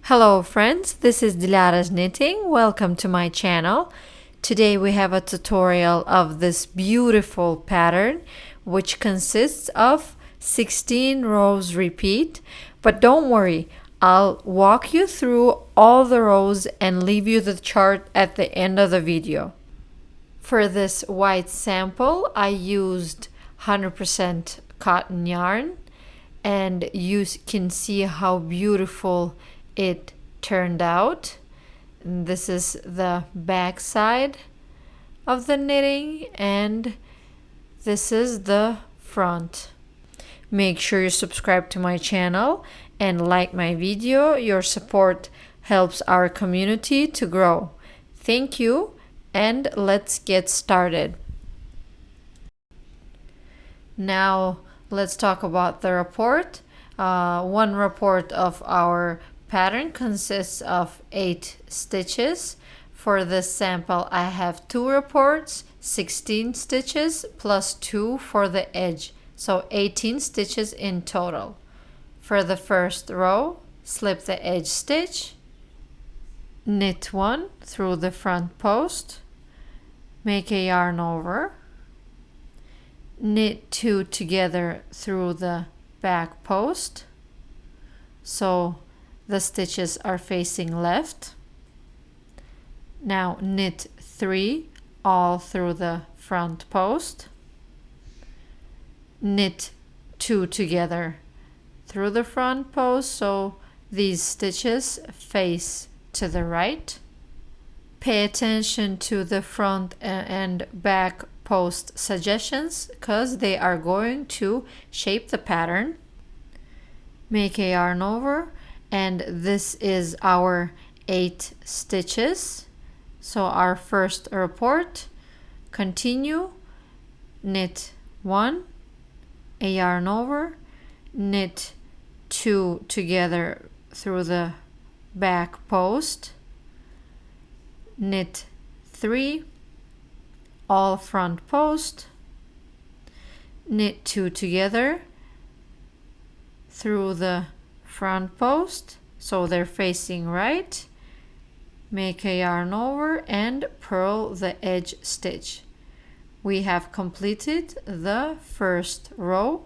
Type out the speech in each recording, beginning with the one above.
Hello friends, this is Dilara's Knitting. Welcome to my channel. Today we have a tutorial of this beautiful pattern which consists of 16 rows repeat. But don't worry, I'll walk you through all the rows and leave you the chart at the end of the video. For this white sample, I used 100% cotton yarn, and you can see how beautiful it turned out. And this is the back side of the knitting, and this is the front. Make sure you subscribe to my channel and like my video. Your support helps our community to grow. Thank you, and let's get started. Now let's talk about the report. One report of our pattern consists of 8 stitches. For this sample I have 2 reports, 16 stitches plus 2 for the edge, so 18 stitches in total. For the first row, slip the edge stitch, knit 1 through the front post, make a yarn over, knit 2 together through the back post, so the stitches are facing left. Now knit 3 all through the front post, knit 2 together through the front post, so these stitches face to the right. Pay attention to the front and back post suggestions because they are going to shape the pattern. Make a yarn over, and this is our 8 stitches. So our first report, continue, knit 1, a yarn over, knit 2 together through the back post, knit 3 all front post, knit 2 together through the front post, so they're facing right, make a yarn over and purl the edge stitch. We have completed the first row,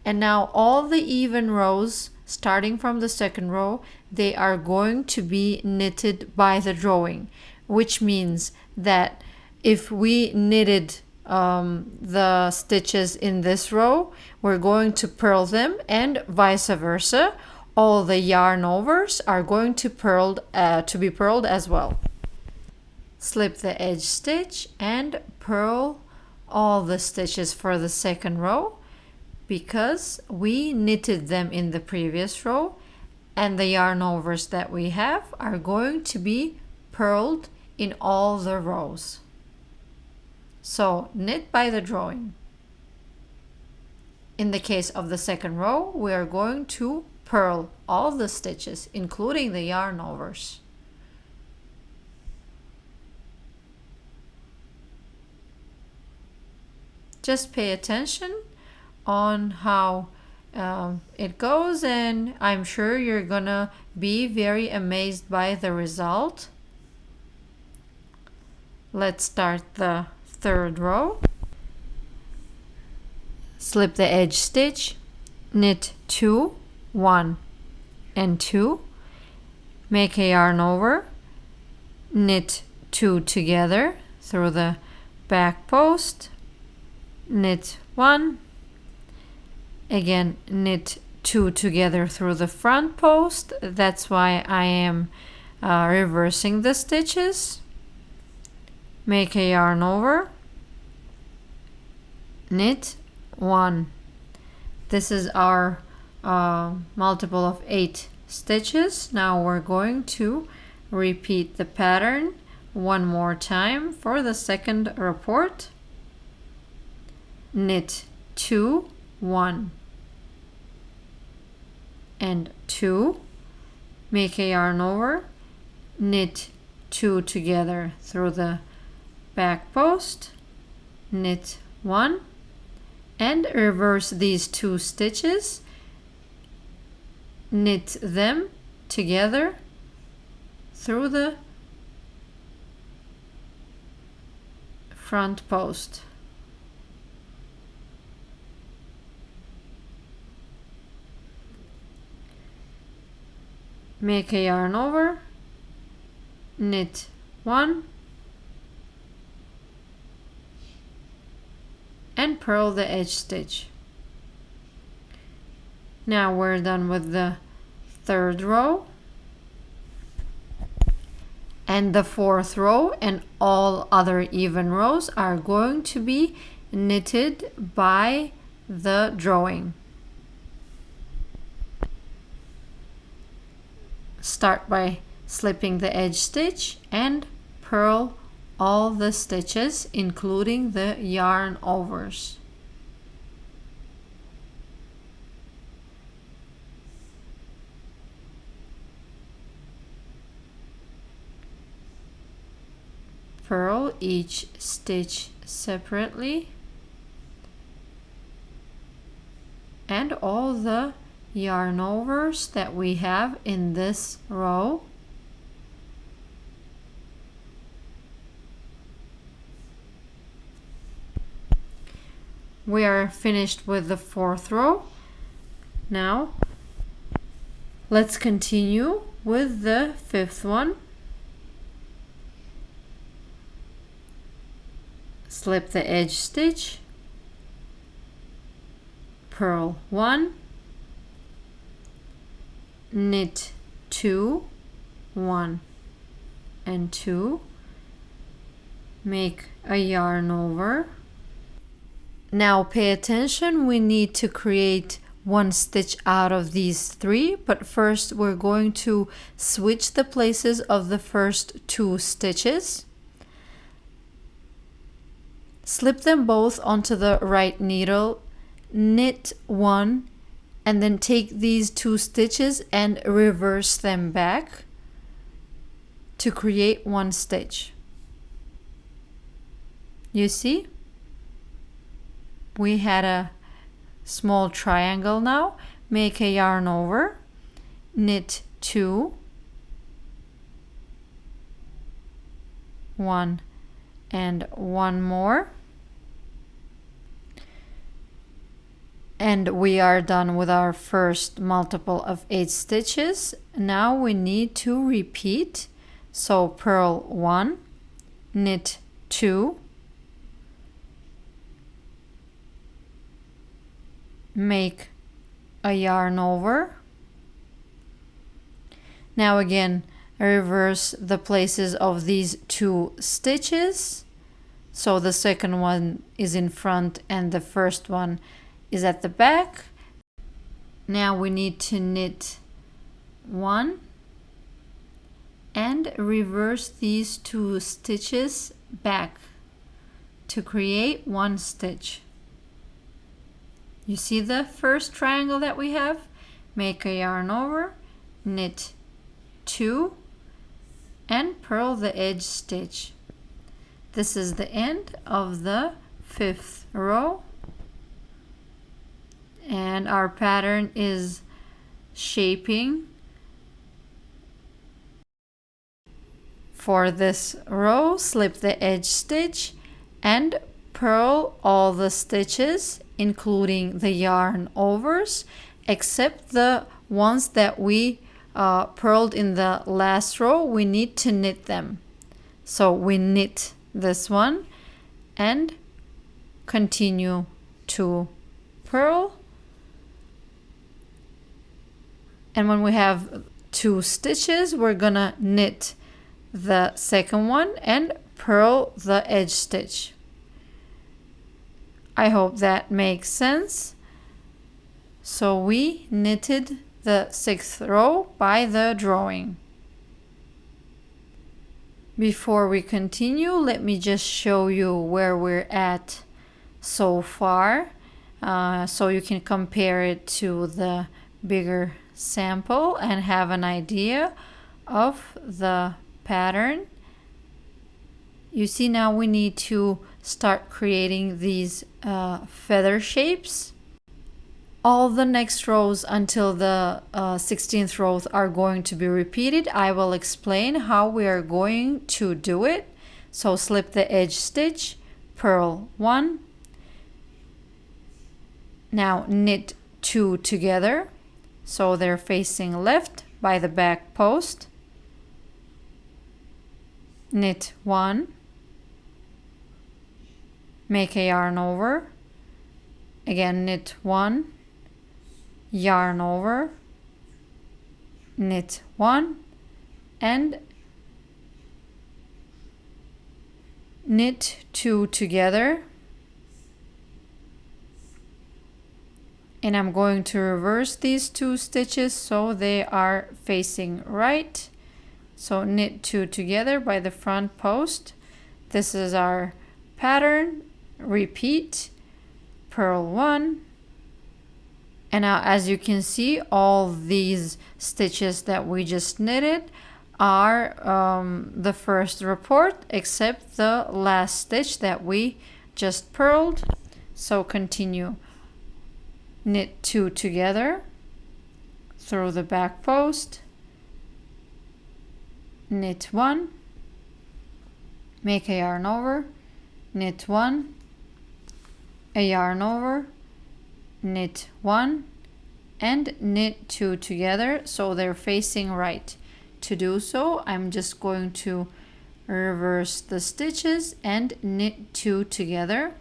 and now all the even rows starting from the second row, they are going to be knitted by the drawing, which means that if we knitted the stitches in this row, we're going to purl them, and vice versa. All the yarn overs are going to be purled as well. Slip the edge stitch and purl all the stitches for the second row because we knitted them in the previous row, and the yarn overs that we have are going to be purled in all the rows. So knit by the drawing. In the case of the second row, we are going to purl all the stitches, including the yarn overs. Just pay attention on how it goes, and I'm sure you're gonna be very amazed by the result. Let's start the third row. Slip the edge stitch, knit 2, 1 and 2, make a yarn over, knit 2 together through the back post, knit 1, again knit 2 together through the front post. That's why I am reversing the stitches. Make a yarn over, knit 1. This is our multiple of 8 stitches. Now we're going to repeat the pattern one more time for the second report. Knit 2, 1 and 2, make a yarn over, knit 2 together through the back post, knit 1 and reverse these 2 stitches, knit them together through the front post. Make a yarn over, knit 1, and purl the edge stitch. Now we're done with the third row and the fourth row, and all other even rows are going to be knitted by the drawing. Start by slipping the edge stitch and purl all the stitches, including the yarn overs. Purl each stitch separately, and all the yarn overs that we have in this row. We are finished with the fourth row. Now let's continue with the fifth one. Slip the edge stitch, purl 1, knit 2, 1 and 2, make a yarn over. Now pay attention, we need to create one stitch out of these 3, but first we're going to switch the places of the first 2 stitches. Slip them both onto the right needle, knit 1, and then take these 2 stitches and reverse them back to create 1 stitch. You see? We had a small triangle now. Make a yarn over, knit 2, 1 and 1 more. And we are done with our first multiple of 8 stitches. Now we need to repeat. So purl 1, knit 2, make a yarn over. Now again, reverse the places of these 2 stitches. So the second one is in front and the first one is at the back. Now we need to knit 1 and reverse these 2 stitches back to create 1 stitch. You see the first triangle that we have? Make a yarn over, knit 2 and purl the edge stitch. This is the end of the 5th row. And our pattern is shaping. For this row, slip the edge stitch and purl all the stitches, including the yarn overs, except the ones that we purled in the last row. We need to knit them. So we knit this one and continue to purl. And when we have 2 stitches, we're gonna knit the second one and purl the edge stitch. I hope that makes sense. So we knitted the 6th row by the drawing. Before we continue, let me just show you where we're at so far, so you can compare it to the bigger sample and have an idea of the pattern. You see, now we need to start creating these feather shapes. All the next rows until the 16th row are going to be repeated. I will explain how we are going to do it. So slip the edge stitch, purl 1. Now knit 2 together, so they're facing left by the back post. Knit 1, make a yarn over, again knit 1, yarn over, knit 1, and knit 2 together. And I'm going to reverse these 2 stitches so they are facing right. So knit 2 together by the front post. This is our pattern. Repeat, purl 1. And now as you can see, all these stitches that we just knitted are the first report, except the last stitch that we just purled. So continue. Knit 2 together through the back post, knit 1, make a yarn over, knit 1, a yarn over, knit 1, and knit 2 together so they're facing right. To do so, I'm just going to reverse the stitches and knit 2 together,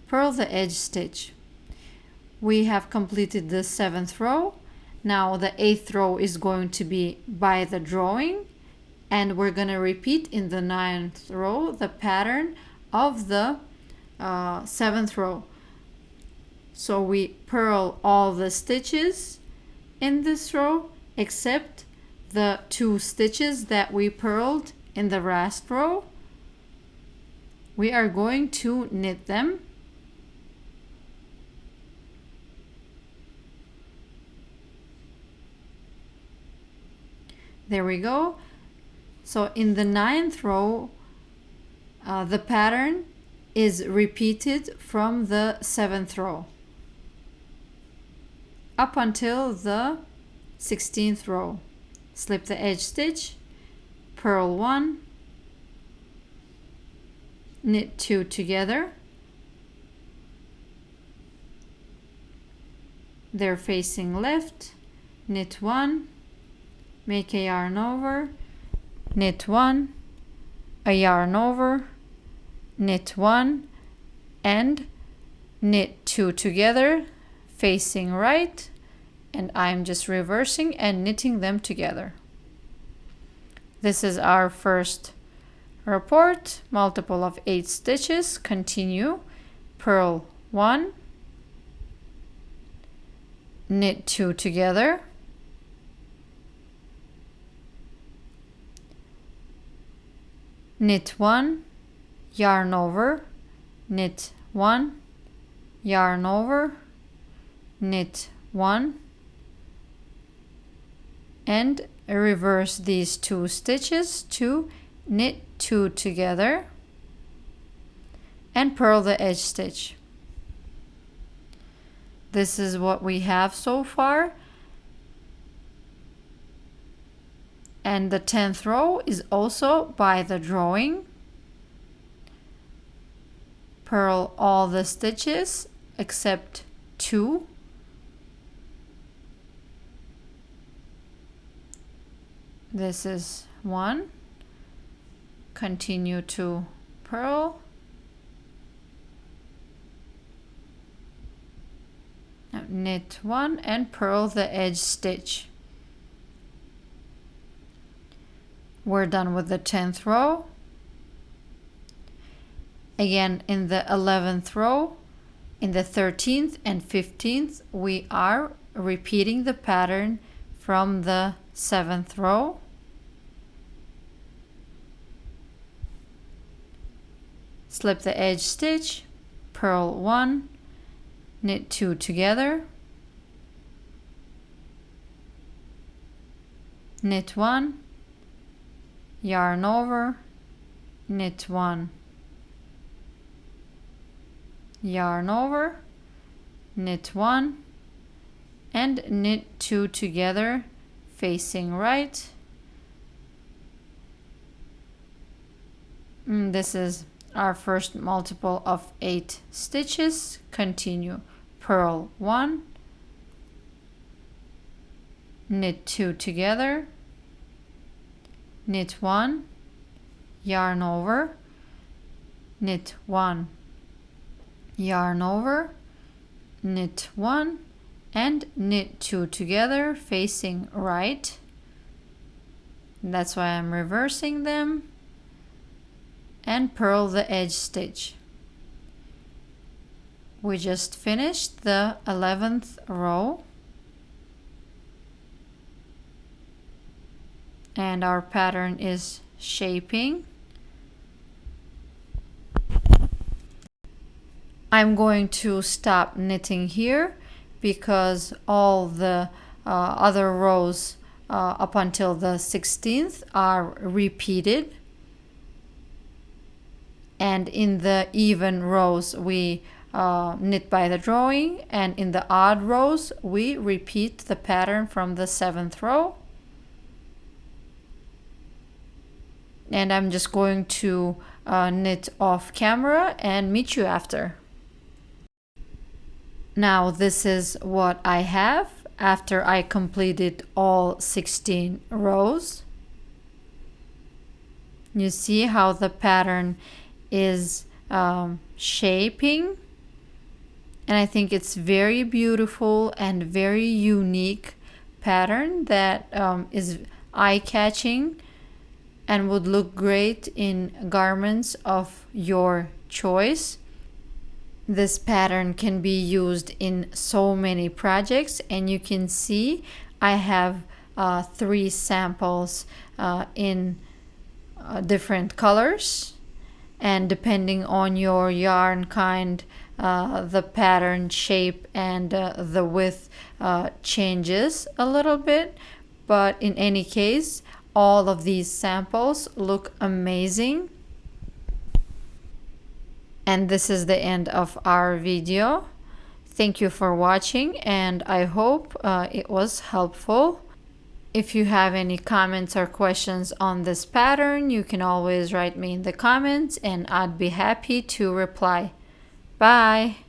purl the edge stitch. We have completed the 7th row. Now the 8th row is going to be by the drawing, and we're going to repeat in the 9th row the pattern of the 7th row. So we purl all the stitches in this row except the 2 stitches that we purled in the last row. We are going to knit them. There we go. So in the 9th row, the pattern is repeated from the 7th row up until the 16th row. Slip the edge stitch, purl 1, knit 2 together. They're facing left, knit 1, make a yarn over, knit 1, a yarn over, knit 1, and knit 2 together facing right, and I'm just reversing and knitting them together. This is our first report, multiple of 8 stitches. Continue, purl 1, knit 2 together, knit 1, yarn over, knit 1, yarn over, knit 1, and reverse these 2 stitches to knit 2 together and purl the edge stitch. This is what we have so far. And the 10th row is also by the drawing. Purl all the stitches except 2. This is 1. Continue to purl. Now knit 1 and purl the edge stitch. We're done with the 10th row. Again, in the 11th row, in the 13th and 15th, we are repeating the pattern from the 7th row. Slip the edge stitch, purl 1, knit 2 together, knit 1, yarn over, knit 1, yarn over, knit 1, and knit 2 together facing right. This is our first multiple of 8 stitches. Continue. Purl 1, knit 2 together, knit 1, yarn over, knit 1, yarn over, knit 1, and knit 2 together facing right. That's why I'm reversing them, and purl the edge stitch. We just finished the 11th row, and our pattern is shaping. I'm going to stop knitting here because all the other rows up until the 16th are repeated, and in the even rows we knit by the drawing, and in the odd rows we repeat the pattern from the 7th row. And I'm just going to knit off camera and meet you after. Now this is what I have after I completed all 16 rows. You see how the pattern is shaping, and I think it's very beautiful and very unique pattern that is eye-catching and would look great in garments of your choice. This pattern can be used in so many projects, and you can see I have 3 samples in different colors, and depending on your yarn kind, the pattern shape and the width changes a little bit, but in any case all of these samples look amazing. And this is the end of our video. Thank you for watching, and I hope it was helpful. If you have any comments or questions on this pattern, you can always write me in the comments and I'd be happy to reply. Bye!